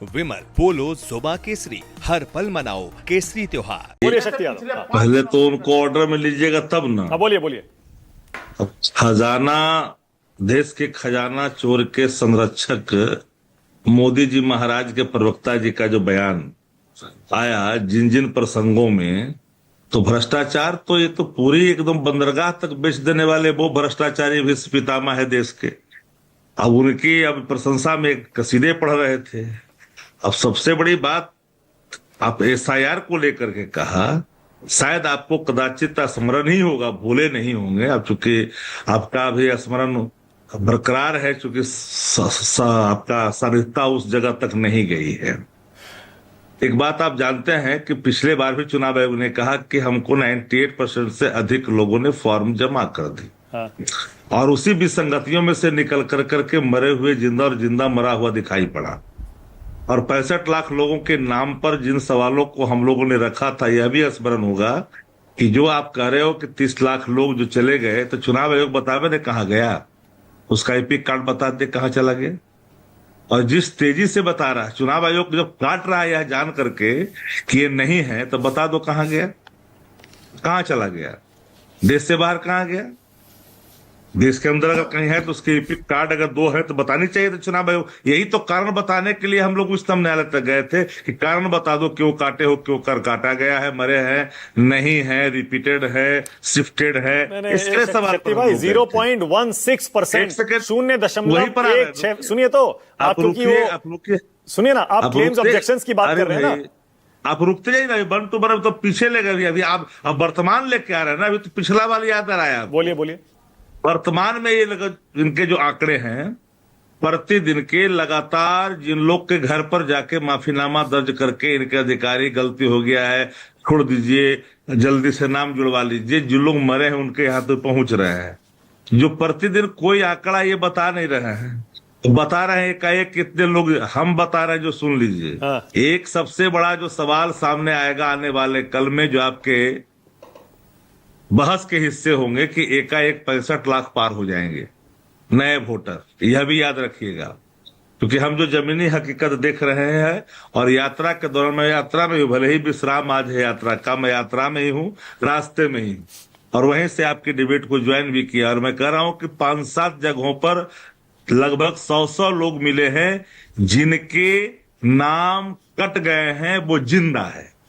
विमल, पोलो, जोबा केसरी, हर पल मनाओ केसरी त्योहार। बोलिए शक्ति यादव। हाँ, पहले तो उनको ऑर्डर में लीजिएगा तब ना। हाँ, बोलिए बोलिए। खजाना, देश के खजाना चोर के संरक्षक मोदी जी महाराज के प्रवक्ता जी का जो बयान आया जिन जिन प्रसंगों में, तो भ्रष्टाचार तो ये तो पूरी एकदम बंदरगाह तक बेच देने वाले वो भ्रष्टाचारी विश्व पितामह है देश के। अब उनकी अब प्रशंसा में कसीदे पढ़ रहे थे। अब सबसे बड़ी बात, आप एसआईआर को लेकर के कहा, शायद आपको कदाचित स्मरण ही होगा, भूले नहीं होंगे आप, चूंकि आपका भी स्मरण बरकरार है, चूंकि आपका सरिता उस जगह तक नहीं गई है। एक बात आप जानते हैं कि पिछले बार भी चुनाव आयोग ने कहा कि हमको 98% से अधिक लोगों ने फॉर्म जमा कर दी। हाँ। और उसी विसंगतियों में से निकल कर करके मरे हुए जिंदा और जिंदा मरा हुआ दिखाई पड़ा। और 65 लाख लोगों के नाम पर जिन सवालों को हम लोगों ने रखा था, यह भी स्मरण होगा कि जो आप कह रहे हो कि 30 लाख लोग जो चले गए, तो चुनाव आयोग बतावे ने कहा गया, उसका एपिक कार्ड बता दे कहां चला गया। और जिस तेजी से बता रहा है चुनाव आयोग, जब काट रहा है यह जान करके कि ये नहीं है, तो बता दो कहां गया, कहां चला गया, देश से बाहर कहां गया। देश के अंदर अगर कहीं है तो उसके एपिक कार्ड अगर 2 है तो बतानी चाहिए। तो चुनाव आयोग यही तो कारण बताने के लिए हम लोग उच्चतम न्यायालय तक गए थे कि कारण बता दो, क्यों काटे हो, क्यों कर काटा गया है, मरे हैं, नहीं है, रिपीटेड है, शिफ्टेड है, इसके सवाल शक्ति भाई 0.16%, 0.16, सुनिए तो आप, क्योंकि वो सुनिए ना, आप क्लेम्स ऑब्जेक्शंस की बात कर रहे हैं ना, आप रुकते जाइए ना, बन तो बन तो पीछे ले गए। अभी आप अब वर्तमान लेके आ रहे हैं ना, अभी तो पिछला वाला याद आ रहा है। बोलिए बोलिए। वर्तमान में ये इनके जो आंकड़े हैं, प्रतिदिन के लगातार जिन लोग के घर पर जाके माफीनामा दर्ज करके इनके अधिकारी गलती हो गया है छोड़ दीजिए, जल्दी से नाम जुड़वा लीजिए, जो लोग मरे हैं उनके यहाँ तो पहुंच रहे हैं, जो प्रतिदिन कोई आंकड़ा ये बता नहीं रहे हैं, तो बता रहे हैं एकाएक कितने लोग, हम बता रहे हैं जो सुन लीजिए। हाँ। एक सबसे बड़ा जो सवाल सामने आएगा आने वाले कल में, जो आपके बहस के हिस्से होंगे कि एकाएक 65 लाख पार हो जाएंगे नए वोटर, यह भी याद रखिएगा। क्योंकि हम जो जमीनी हकीकत देख रहे हैं, और यात्रा के दौरान, मैं यात्रा में हूँ, भले ही विश्राम आज है यात्रा का, मैं यात्रा में ही हूँ, रास्ते में ही, और वहीं से आपकी डिबेट को ज्वाइन भी किया। और मैं कह रहा हूं कि 5-7 जगहों पर लगभग 100 लोग मिले हैं जिनके नाम कट गए हैं, वो जिंदा है।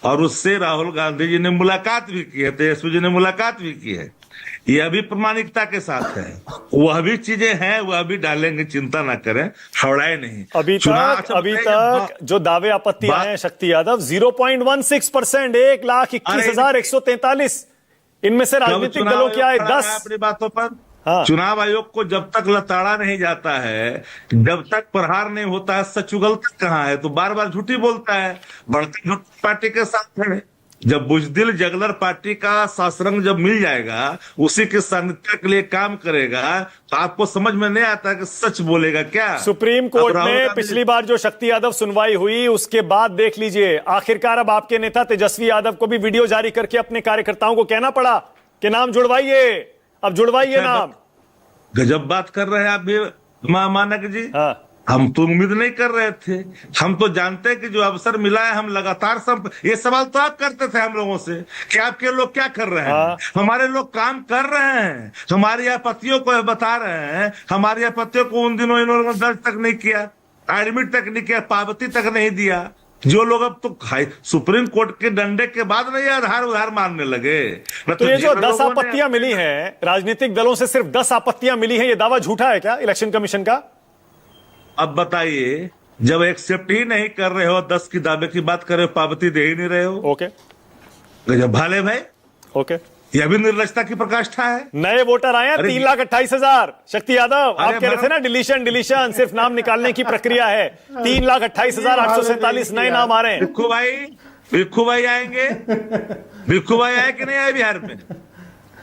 और उससे राहुल गांधी जी ने मुलाकात भी की है, तेजस्वी जी ने मुलाकात भी की है, यह भी प्रामाणिकता के साथ है। वह भी चीजें हैं, वह भी डालेंगे, चिंता ना करें, हवड़ाए नहीं। अभी तक जो दावे आपत्ति आए हैं शक्ति यादव, 0.16%, 1,21,143, इनमें से राजनीतिक दलों के आए 10। अपनी बातों पर हाँ। चुनाव आयोग को जब तक लताड़ा नहीं जाता है, जब तक प्रहार नहीं होता है, सच उगलता कहाँ है, तो बार बार झूठी बोलता है, बढ़ती झूठ पार्टी के साथ है। जब बुजदिल जगलर पार्टी का शासरंग जब मिल जाएगा, उसी के सानिध्य के लिए काम करेगा, तो आपको समझ में नहीं आता कि सच बोलेगा क्या। सुप्रीम कोर्ट में पिछली बार जो शक्ति यादव सुनवाई हुई, उसके बाद देख लीजिए, आखिरकार अब आपके नेता तेजस्वी यादव को भी वीडियो जारी करके अपने कार्यकर्ताओं को कहना पड़ा कि नाम जुड़वाइए, अब जुड़वाइए नाम। गजब बात कर रहे हैं आप भी मानक जी। हाँ। हम तो उम्मीद नहीं कर रहे थे, हम तो जानते हैं कि जो अवसर मिला है, हम लगातार ये सवाल तो आप करते थे हम लोगों से कि आपके लोग क्या कर रहे हैं। हाँ। हमारे लोग काम कर रहे हैं, हमारी आपत्तियों को बता रहे हैं, हमारी आपत्तियों को उन दिनों इन्होंने दर्ज तक नहीं किया, एडमिट तक नहीं किया, पावती तक नहीं दिया। जो लोग अब तो सुप्रीम कोर्ट के डंडे के बाद नहीं आधार उधार मानने लगे। तो ये जो 10 आपत्तियां मिली हैं, राजनीतिक दलों से सिर्फ 10 आपत्तियां मिली हैं, ये दावा झूठा है क्या इलेक्शन कमीशन का? अब बताइए, जब एक्सेप्ट ही नहीं कर रहे हो, 10 की दावे की बात कर रहे हो, पावती दे ही नहीं रहे हो। ओके, गजब भाले भाई। ओके, यह भी निर्लजता की प्रकाष्ठा है। नए वोटर आए हैं 3,28,000। शक्ति यादव, आप कह रहे थे ना डिलीशन सिर्फ नाम निकालने की प्रक्रिया है। 3,28,847 नए नाम आ रहे हैं। भिक्खू भाई आएंगे, भिक्खू भाई आए कि नहीं आए बिहार में?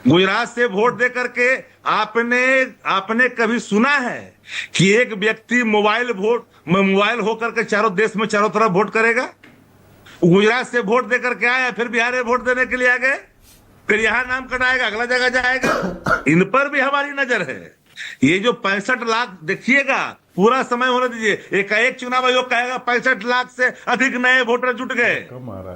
गुजरात से वोट दे करके आपने कभी सुना है कि एक व्यक्ति मोबाइल होकर के चारों देश में चारों तरफ वोट करेगा? गुजरात से वोट दे करके आए, फिर बिहार में वोट देने के लिए आ गए, फिर यहां नाम कटाएगा, अगला जगह जाएगा। इन पर भी हमारी नजर है। ये जो 65 लाख देखिएगा, पूरा समय होने दीजिए। एक चुनाव आयोग कहेगा 65 लाख से अधिक नए वोटर जुट गए,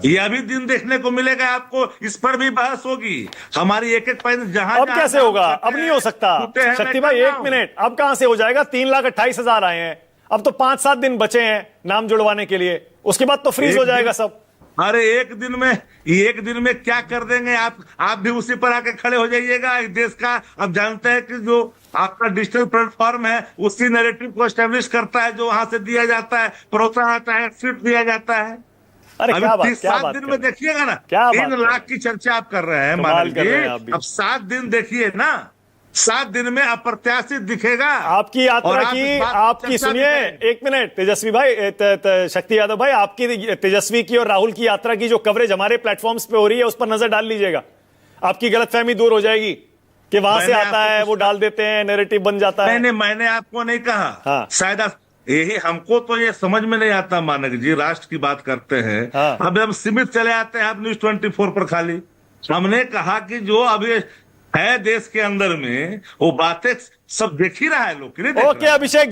ये अभी दिन देखने को मिलेगा आपको। इस पर भी बहस होगी हमारी। एक जहां अब कैसे होगा? अब नहीं हो सकता शक्ति भाई, 1 मिनट। अब कहां से हो जाएगा? 3,28,000 आए हैं, अब तो 5-7 दिन बचे हैं नाम जुड़वाने के लिए, उसके बाद तो फ्रीज हो जाएगा सब। अरे एक दिन में क्या कर देंगे आप भी उसी पर आके खड़े हो जाइएगा। इस देश का अब जानते हैं कि जो आपका डिजिटल प्लेटफॉर्म है उसी नैरेटिव को एस्टेब्लिश करता है, जो वहां से दिया जाता है, प्रोत्साहन आता है, स्क्रिप्ट दिया जाता है। अरे अभी क्या बात, 7 दिन में देखिएगा ना, 3 लाख की चर्चा आप कर रहे हैं मानव जी। अब 7 दिन देखिए ना, 7 दिन में अप्रत्याशित दिखेगा आपकी यात्रा की। आपकी सुनिए 1 मिनट तेजस्वी भाई, शक्ति यादव भाई, आपकी तेजस्वी की और राहुल की यात्रा की जो कवरेज हमारे प्लेटफॉर्म्स पे हो रही है उस पर नजर डाल लीजिएगा, आपकी गलतफहमी दूर हो जाएगी कि वहां से आता है, वो डाल देते हैं, नैरेटिव बन जाता है। मैंने आपको नहीं कहा। हाँ। शायद यही हमको तो ये समझ में नहीं आता मानक जी, राष्ट्र की बात करते हैं। हाँ। अब हम सीमित चले आते हैं, आप न्यूज 24 पर खाली। हमने कहा कि जो अभी है देश के अंदर में वो बातें सब देख ही रहा है लोग, नहीं देख रहा है। ओके अभिषेक।